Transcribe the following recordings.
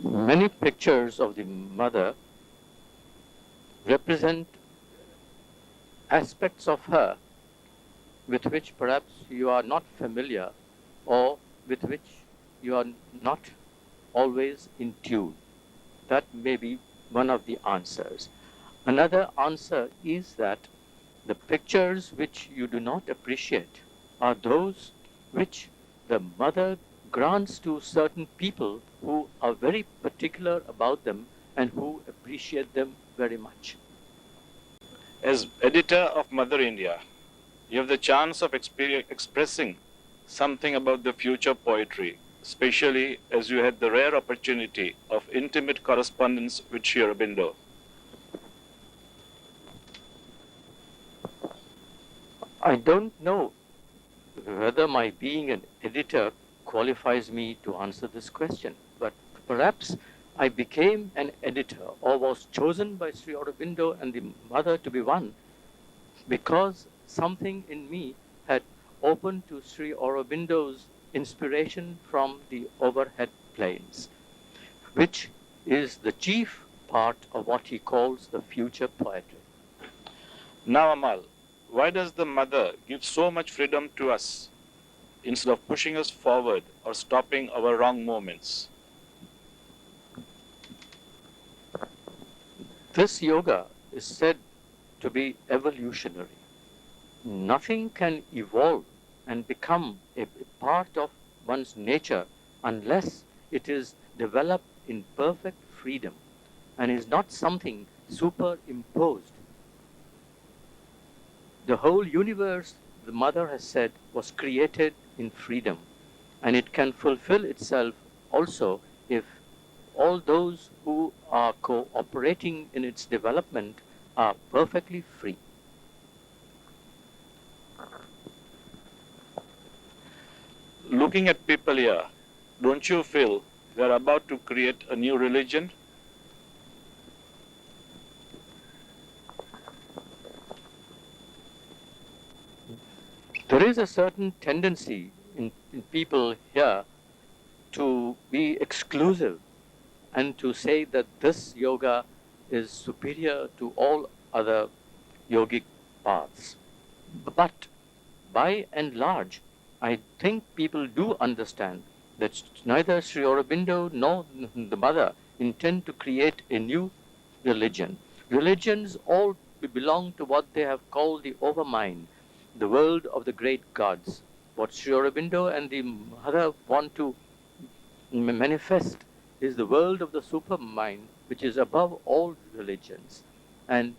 Many pictures of the mother represent aspects of her with which perhaps you are not familiar or with which you are not always in tune. That may be one of the answers. Another answer is that the pictures which you do not appreciate are those which the mother grants to certain people who are very particular about them and who appreciate them very much. As editor of Mother India, you have the chance of expressing something about the future poetry, especially as you had the rare opportunity of intimate correspondence with Sri Aurobindo. I don't know whether my being an editor qualifies me to answer this question, but perhaps I became an editor or was chosen by Sri Aurobindo and the mother to be one because something in me had opened to Sri Aurobindo's inspiration from the overhead plains, which is the chief part of what he calls the future poetry. Now, Amal, why does the mother give so much freedom to us instead of pushing us forward or stopping our wrong moments? This yoga is said to be evolutionary. Nothing can evolve and become a part of one's nature unless it is developed in perfect freedom and is not something superimposed. The whole universe, the mother has said, was created in freedom, and it can fulfill itself also if all those who are cooperating in its development are perfectly free. Looking at people here, don't you feel they are about to create a new religion? There is a certain tendency in people here to be exclusive and to say that this yoga is superior to all other yogic paths. But by and large, I think people do understand that neither Sri Aurobindo nor the mother intend to create a new religion. Religions all belong to what they have called the overmind, the world of the great gods. What Sri Aurobindo and the mother want to manifest is the world of the supermind, which is above all religions. And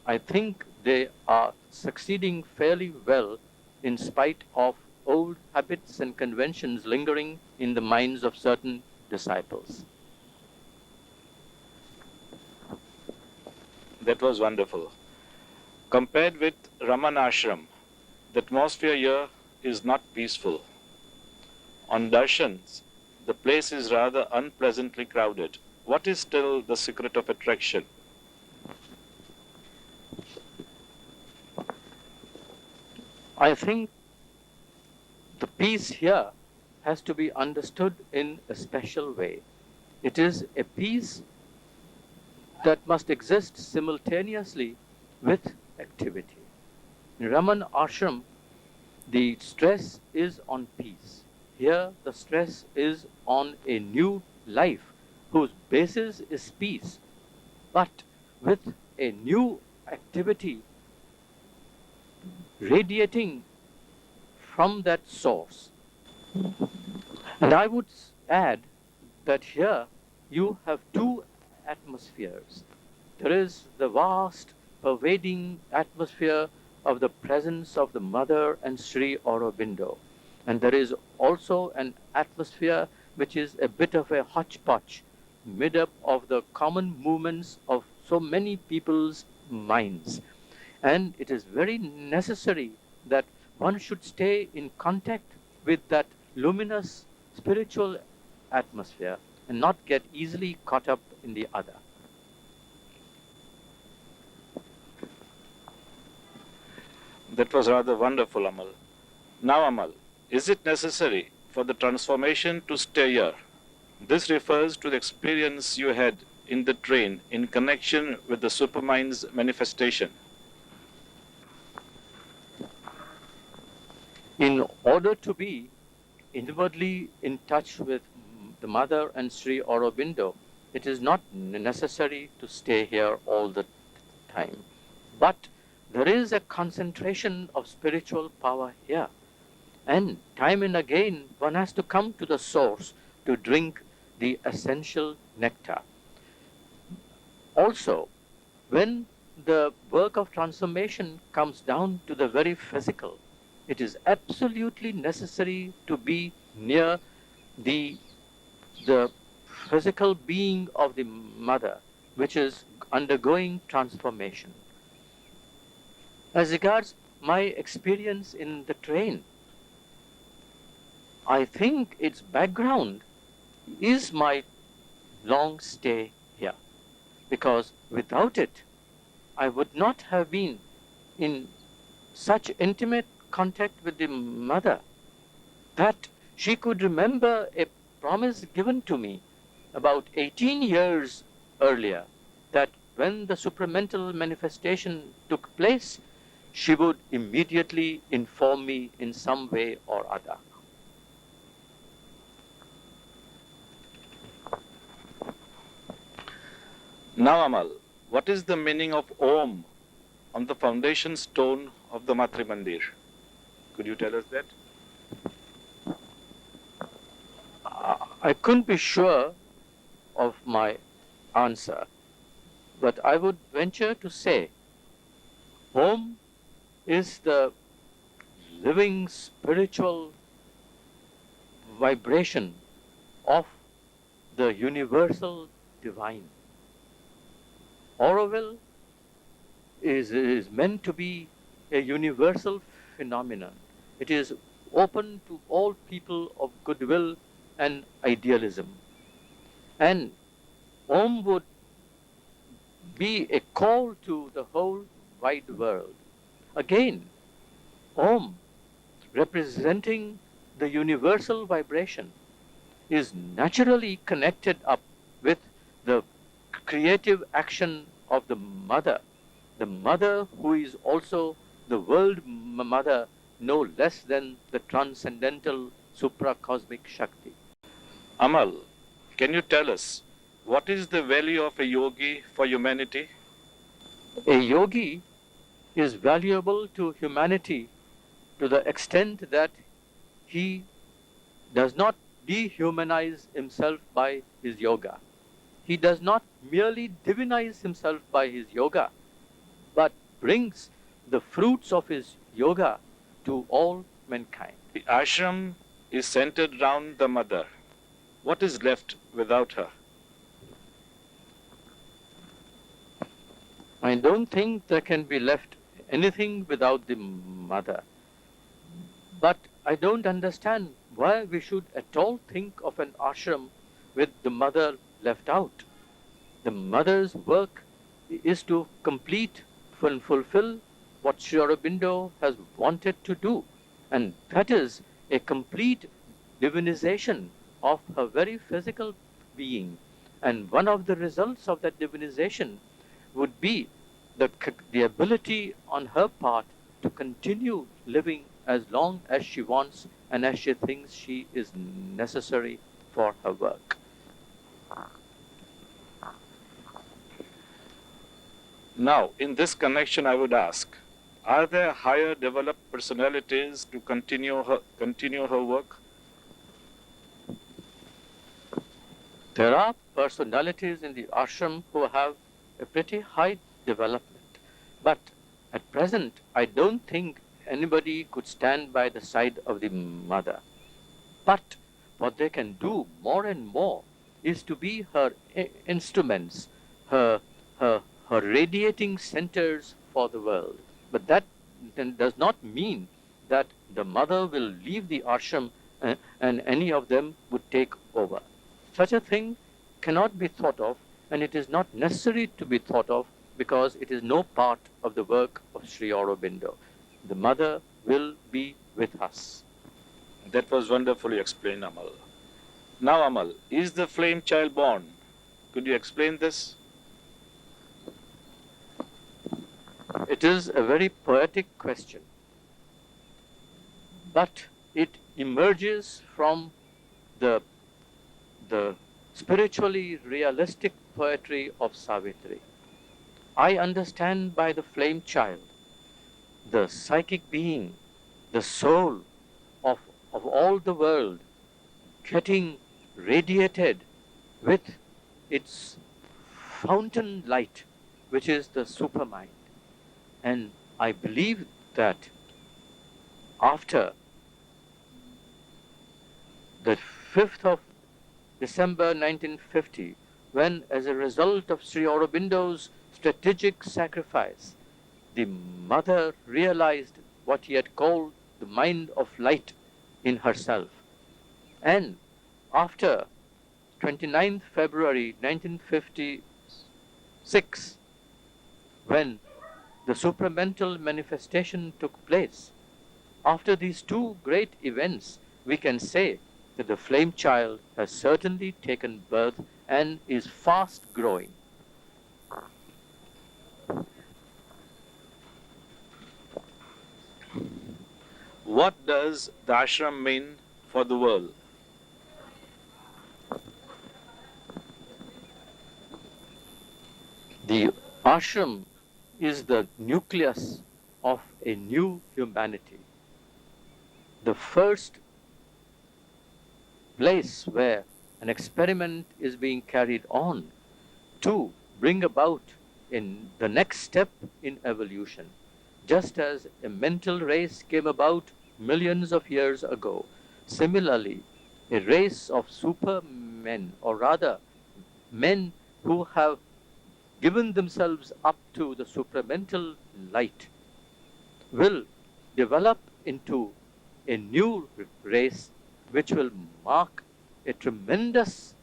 I think they are succeeding fairly well in spite of old habits and conventions lingering in the minds of certain disciples. That was wonderful. Compared with Raman Ashram, the atmosphere here is not peaceful. On darshans, the place is rather unpleasantly crowded. What is still the secret of attraction? I think the peace here has to be understood in a special way. It is a peace that must exist simultaneously with activity. In Raman Ashram, the stress is on peace. Here, the stress is on a new life whose basis is peace, but with a new activity radiating from that source. And I would add that here you have two atmospheres. There is the vast, pervading atmosphere of the presence of the Mother and Sri Aurobindo. And there is also an atmosphere which is a bit of a hodgepodge, made up of the common movements of so many people's minds. And it is very necessary that one should stay in contact with that luminous spiritual atmosphere and not get easily caught up in the other. That was rather wonderful, Amal. Now, Amal, is it necessary for the transformation to stay here? This refers to the experience you had in the train in connection with the supermind's manifestation. In order to be inwardly in touch with the Mother and Sri Aurobindo, it is not necessary to stay here all the time. But there is a concentration of spiritual power here. And time and again, one has to come to the source to drink the essential nectar. Also, when the work of transformation comes down to the very physical, it is absolutely necessary to be near the physical being of the mother, which is undergoing transformation. As regards my experience in the train, I think its background is my long stay here, because without it, I would not have been in such intimate contact with the mother that she could remember a promise given to me about 18 years earlier, that when the supramental manifestation took place, she would immediately inform me in some way or other. Now, Amal, what is the meaning of Om on the foundation stone of the Matri Mandir? Could you tell us that? I couldn't be sure of my answer, but I would venture to say Om is the living spiritual vibration of the universal divine. Auroville is meant to be a universal phenomenon. It is open to all people of goodwill and idealism. And Om would be a call to the whole wide world. Again, Om, representing the universal vibration, is naturally connected up with the creative action of the mother who is also the world mother, no less than the transcendental supracosmic Shakti. Amal, can you tell us what is the value of a yogi for humanity? A yogi is valuable to humanity to the extent that he does not dehumanize himself by his yoga. He does not merely divinize himself by his yoga, but brings the fruits of his yoga to all mankind. The ashram is centered round the mother. What is left without her? I don't think there can be left anything without the mother. But I don't understand why we should at all think of an ashram with the mother left out. The mother's work is to complete and fulfill what Sri Aurobindo has wanted to do, and that is a complete divinization of her very physical being. And one of the results of that divinization would be the ability on her part to continue living as long as she wants and as she thinks she is necessary for her work. Now, in this connection, I would ask, are there higher developed personalities to continue her work? There are personalities in the ashram who have a pretty high development, but at present I don't think anybody could stand by the side of the mother. But what they can do more and more is to be her instruments, her radiating centers for the world. But that then does not mean that the mother will leave the ashram and any of them would take over. Such a thing cannot be thought of, and it is not necessary to be thought of, because it is no part of the work of Sri Aurobindo. The mother will be with us. That was wonderfully explained, Amal. Now, Amal, is the flame child born? Could you explain this? It is a very poetic question, but it emerges from the spiritually realistic poetry of Savitri. I understand by the flame child the psychic being, the soul of all the world getting radiated with its fountain light, which is the supermind. And I believe that after the 5th of December 1950, when as a result of Sri Aurobindo's strategic sacrifice, the mother realized what he had called the mind of light in herself. And after 29th February 1956, when the supramental manifestation took place, after these two great events, we can say that the flame child has certainly taken birth and is fast growing. What does the ashram mean for the world? The ashram is the nucleus of a new humanity. The first place where an experiment is being carried on to bring about in the next step in evolution. Just as a mental race came about millions of years ago, similarly, a race of supermen, or rather, men who have given themselves up to the supramental light, will develop into a new race which will mark a tremendous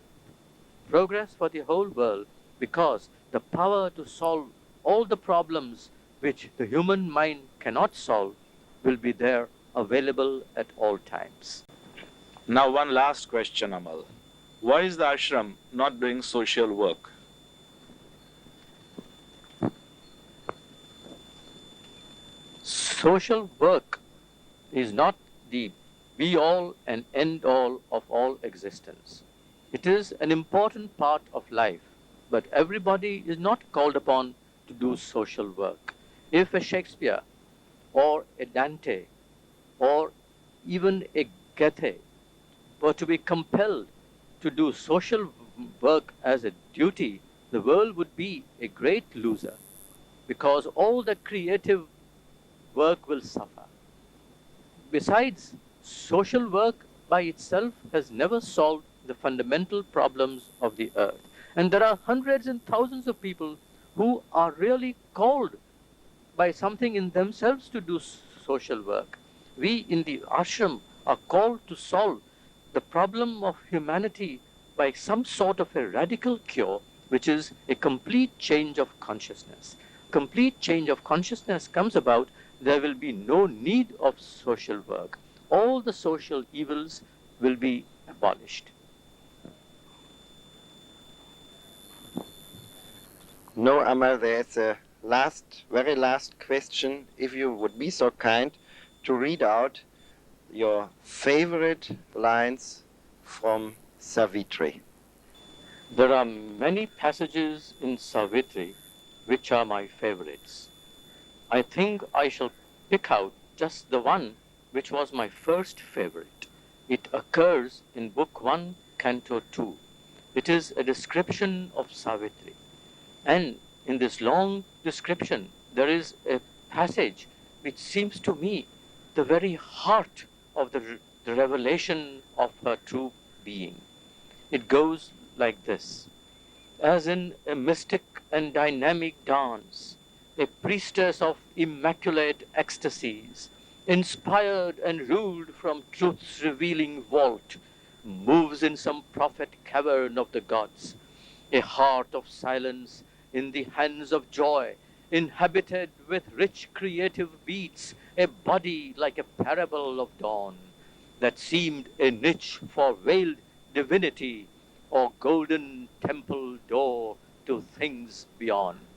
progress for the whole world, because the power to solve all the problems which the human mind cannot solve will be there, available at all times. Now, one last question, Amal. Why is the ashram not doing social work? Social work is not the be-all and end-all of all existence. It is an important part of life, but everybody is not called upon to do social work. If a Shakespeare or a Dante or even a Goethe were to be compelled to do social work as a duty, the world would be a great loser, because all the creative work will suffer. Besides, social work by itself has never solved the fundamental problems of the earth. And there are hundreds and thousands of people who are really called by something in themselves to do social work. We in the ashram are called to solve the problem of humanity by some sort of a radical cure, which is a complete change of consciousness. Complete change of consciousness comes about, there will be no need of social work. All the social evils will be abolished. No, Amal, there's a very last question. If you would be so kind to read out your favorite lines from Savitri. There are many passages in Savitri which are my favorites. I think I shall pick out just the one which was my first favorite. It occurs in Book 1, Canto 2. It is a description of Savitri. And in this long description, there is a passage which seems to me the very heart of the revelation of her true being. It goes like this: as in a mystic and dynamic dance, a priestess of immaculate ecstasies, inspired and ruled from truth's revealing vault, moves in some prophet cavern of the gods, a heart of silence in the hands of joy, inhabited with rich creative beats, a body like a parable of dawn, that seemed a niche for veiled divinity or golden temple door to things beyond.